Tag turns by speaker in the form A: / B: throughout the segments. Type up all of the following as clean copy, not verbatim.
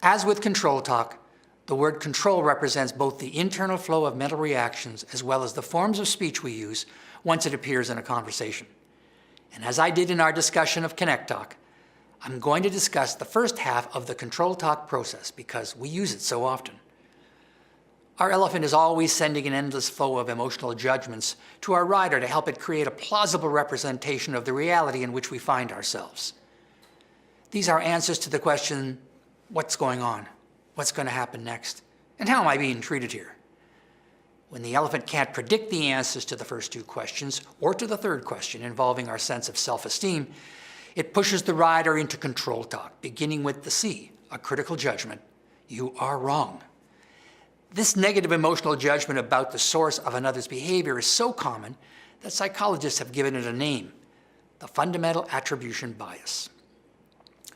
A: As with control talk, the word control represents both the internal flow of mental reactions as well as the forms of speech we use once it appears in a conversation. And as I did in our discussion of C.O.N.T.R.O.L talk, I'm going to discuss the first half of the control talk process because we use it so often. Our elephant is always sending an endless flow of emotional judgments to our rider to help it create a plausible representation of the reality in which we find ourselves. These are answers to the question, what's going on? What's going to happen next? And how am I being treated here? When the elephant can't predict the answers to the first two questions, or to the third question involving our sense of self-esteem, it pushes the rider into control talk, beginning with the C, a critical judgment. You are wrong. This negative emotional judgment about the source of another's behavior is so common that psychologists have given it a name, the fundamental attribution bias.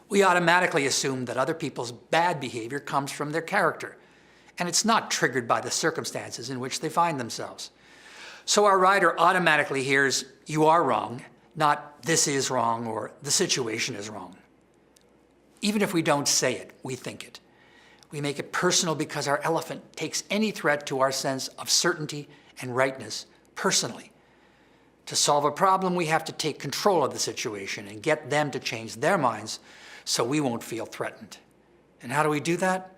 A: We automatically assume that other people's bad behavior comes from their character, and it's not triggered by the circumstances in which they find themselves. So our rider automatically hears, you are wrong, not this is wrong or the situation is wrong. Even if we don't say it, we think it. We make it personal because our elephant takes any threat to our sense of certainty and rightness personally. To solve a problem, we have to take control of the situation and get them to change their minds so we won't feel threatened. And how do we do that?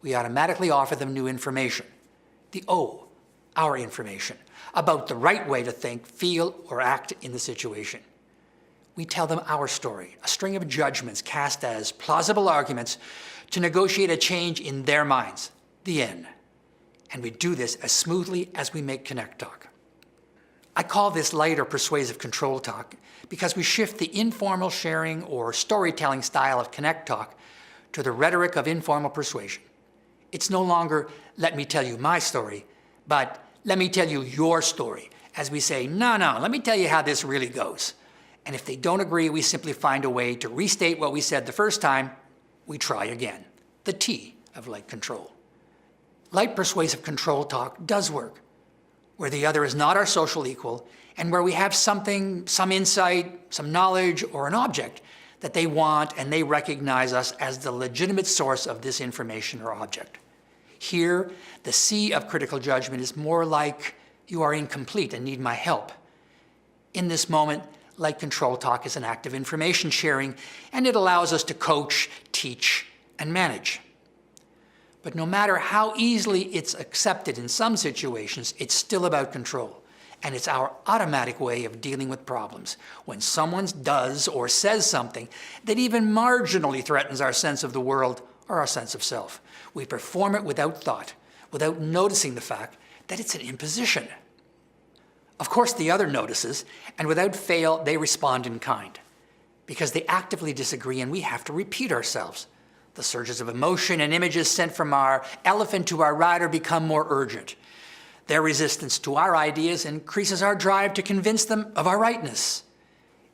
A: We automatically offer them new information. The O, our information, about the right way to think, feel, or act in the situation. We tell them our story, a string of judgments cast as plausible arguments to negotiate a change in their minds, the end. And we do this as smoothly as we make C.O.N.T.R.O.L talk. I call this light or persuasive control talk because we shift the informal sharing or storytelling style of C.O.N.T.R.O.L talk to the rhetoric of informal persuasion. It's no longer, let me tell you my story, but let me tell you your story, as we say, no, let me tell you how this really goes. And if they don't agree, we simply find a way to restate what we said the first time. We try again. The T of light control. Light persuasive control talk does work, where the other is not our social equal and where we have something, some insight, some knowledge, or an object that they want and they recognize us as the legitimate source of this information or object. Here, the C of critical judgment is more like, you are incomplete and need my help. In this moment, light control talk is an act of information sharing, and it allows us to coach, teach, and manage. But no matter how easily it's accepted in some situations, it's still about control. And it's our automatic way of dealing with problems. When someone does or says something that even marginally threatens our sense of the world or our sense of self, we perform it without thought, without noticing the fact that it's an imposition. Of course, the other notices, and without fail, they respond in kind, because they actively disagree and we have to repeat ourselves. The surges of emotion and images sent from our elephant to our rider become more urgent. Their resistance to our ideas increases our drive to convince them of our rightness.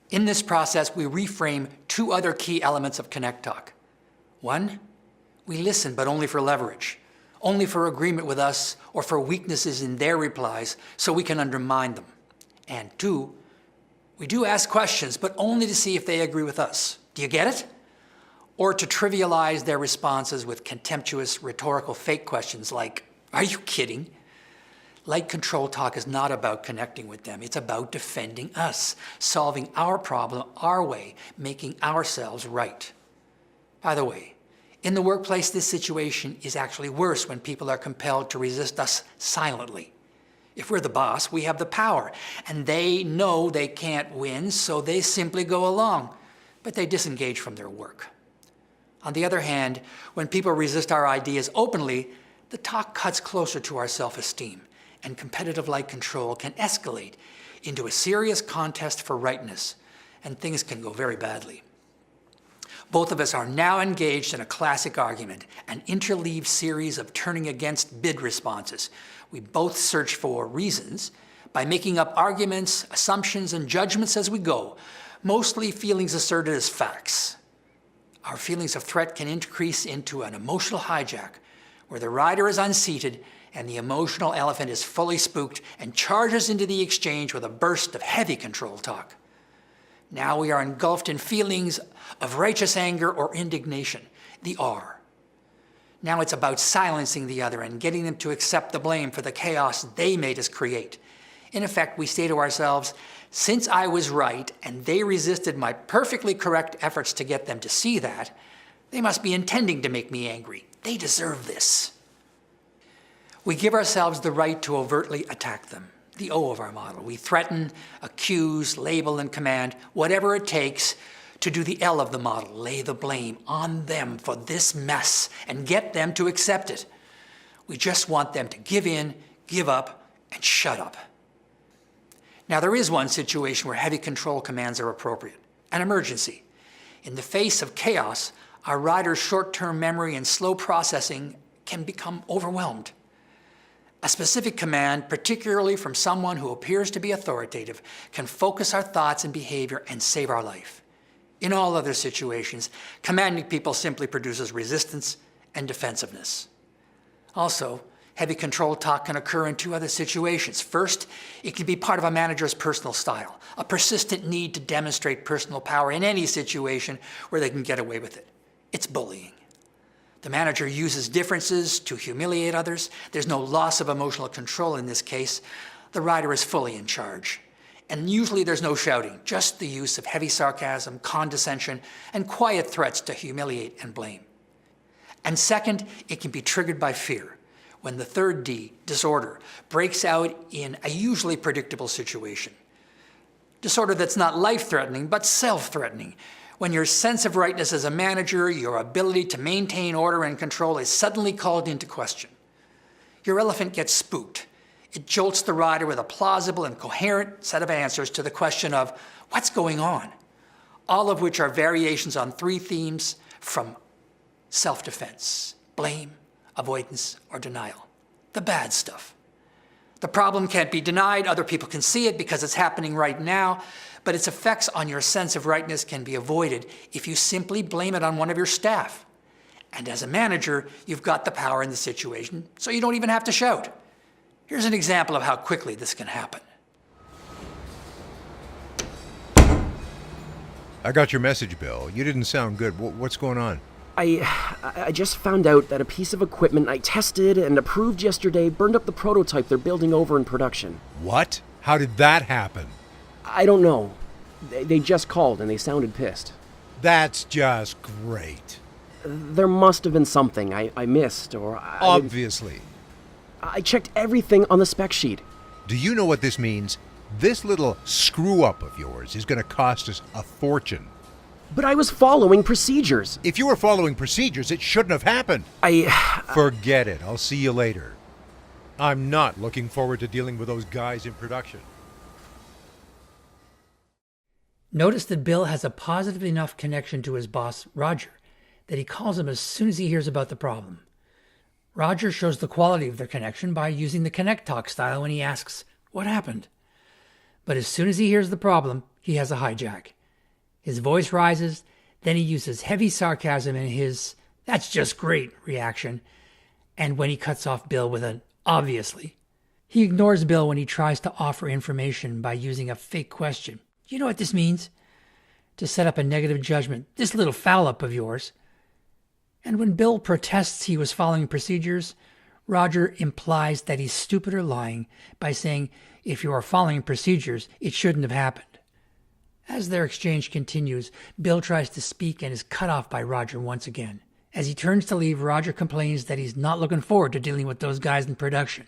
A: In this process, we reframe two other key elements of C.O.N.T.R.O.L talk. One, we listen, but only for leverage, only for agreement with us or for weaknesses in their replies so we can undermine them. And two, we do ask questions, but only to see if they agree with us. Do you get it? Or to trivialize their responses with contemptuous rhetorical fake questions like, are you kidding? Light control talk is not about connecting with them. It's about defending us, solving our problem our way, making ourselves right. By the way, in the workplace, this situation is actually worse when people are compelled to resist us silently. If we're the boss, we have the power, and they know they can't win, so they simply go along, but they disengage from their work. On the other hand, when people resist our ideas openly, the talk cuts closer to our self-esteem, and competitive light control can escalate into a serious contest for rightness, and things can go very badly. Both of us are now engaged in a classic argument, an interleaved series of turning against bid responses. We both search for reasons by making up arguments, assumptions, and judgments as we go, mostly feelings asserted as facts. Our feelings of threat can increase into an emotional hijack, where the rider is unseated and the emotional elephant is fully spooked and charges into the exchange with a burst of heavy control talk. Now we are engulfed in feelings of righteous anger or indignation, the R. Now it's about silencing the other and getting them to accept the blame for the chaos they made us create. In effect, we say to ourselves, since I was right and they resisted my perfectly correct efforts to get them to see that, they must be intending to make me angry. They deserve this. We give ourselves the right to overtly attack them, the O of our model. We threaten, accuse, label, and command, whatever it takes to do the L of the model, lay the blame on them for this mess and get them to accept it. We just want them to give in, give up, and shut up. Now, there is one situation where heavy control commands are appropriate, an emergency. In the face of chaos, our rider's short-term memory and slow processing can become overwhelmed. A specific command, particularly from someone who appears to be authoritative, can focus our thoughts and behavior and save our life. In all other situations, commanding people simply produces resistance and defensiveness. Also, heavy control talk can occur in two other situations. First, it can be part of a manager's personal style, a persistent need to demonstrate personal power in any situation where they can get away with it. It's bullying. The manager uses differences to humiliate others. There's no loss of emotional control in this case. The rider is fully in charge. And usually there's no shouting, just the use of heavy sarcasm, condescension, and quiet threats to humiliate and blame. And second, it can be triggered by fear, when the third D, disorder, breaks out in a usually predictable situation. Disorder that's not life-threatening, but self-threatening, when your sense of rightness as a manager, your ability to maintain order and control is suddenly called into question. Your elephant gets spooked. It jolts the rider with a plausible and coherent set of answers to the question of, what's going on? All of which are variations on three themes from self-defense, blame, avoidance, or denial. The bad stuff. The problem can't be denied. Other people can see it because it's happening right now, but its effects on your sense of rightness can be avoided if you simply blame it on one of your staff. And as a manager, you've got the power in the situation, so you don't even have to shout. Here's an example of how quickly this can happen.
B: I got your message, Bill. You didn't sound good. What's going on?
C: I just found out that a piece of equipment I tested and approved yesterday burned up the prototype they're building over in production.
B: What? How did that happen?
C: I don't know. They just called and they sounded pissed.
B: That's just great.
C: There must have been something I missed, or
B: Obviously.
C: I checked everything on the spec sheet.
B: Do you know what this means? This little screw-up of yours is going to cost us a fortune.
C: But I was following procedures.
B: If you were following procedures, it shouldn't have happened. Forget it. I'll see you later. I'm not looking forward to dealing with those guys in production.
A: Notice that Bill has a positive enough connection to his boss, Roger, that he calls him as soon as he hears about the problem. Roger shows the quality of their connection by using the connect-talk style when he asks, "What happened?" But as soon as he hears the problem, he has a hijack. His voice rises, then he uses heavy sarcasm in his "that's just great" reaction, and when he cuts off Bill with an "obviously." He ignores Bill when he tries to offer information by using a fake question. "You know what this means?" To set up a negative judgment, "this little foul-up of yours." And when Bill protests he was following procedures, Roger implies that he's stupid or lying by saying, "If you are following procedures, it shouldn't have happened." As their exchange continues, Bill tries to speak and is cut off by Roger once again. As he turns to leave, Roger complains that he's not looking forward to dealing with those guys in production.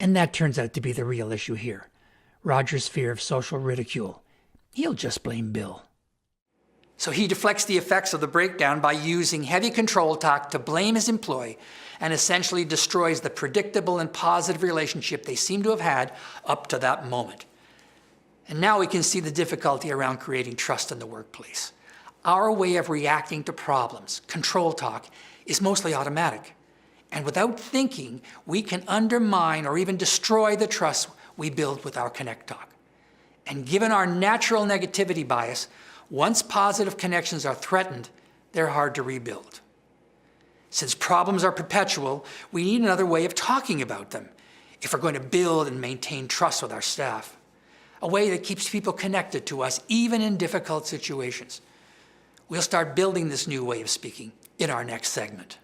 A: And that turns out to be the real issue here. Roger's fear of social ridicule. He'll just blame Bill. So he deflects the effects of the breakdown by using heavy control talk to blame his employee and essentially destroys the predictable and positive relationship they seem to have had up to that moment. And now we can see the difficulty around creating trust in the workplace. Our way of reacting to problems, control talk, is mostly automatic. And without thinking, we can undermine or even destroy the trust we build with our connect talk. And given our natural negativity bias, once positive connections are threatened, they're hard to rebuild. Since problems are perpetual, we need another way of talking about them if we're going to build and maintain trust with our staff. A way that keeps people connected to us, even in difficult situations. We'll start building this new way of speaking in our next segment.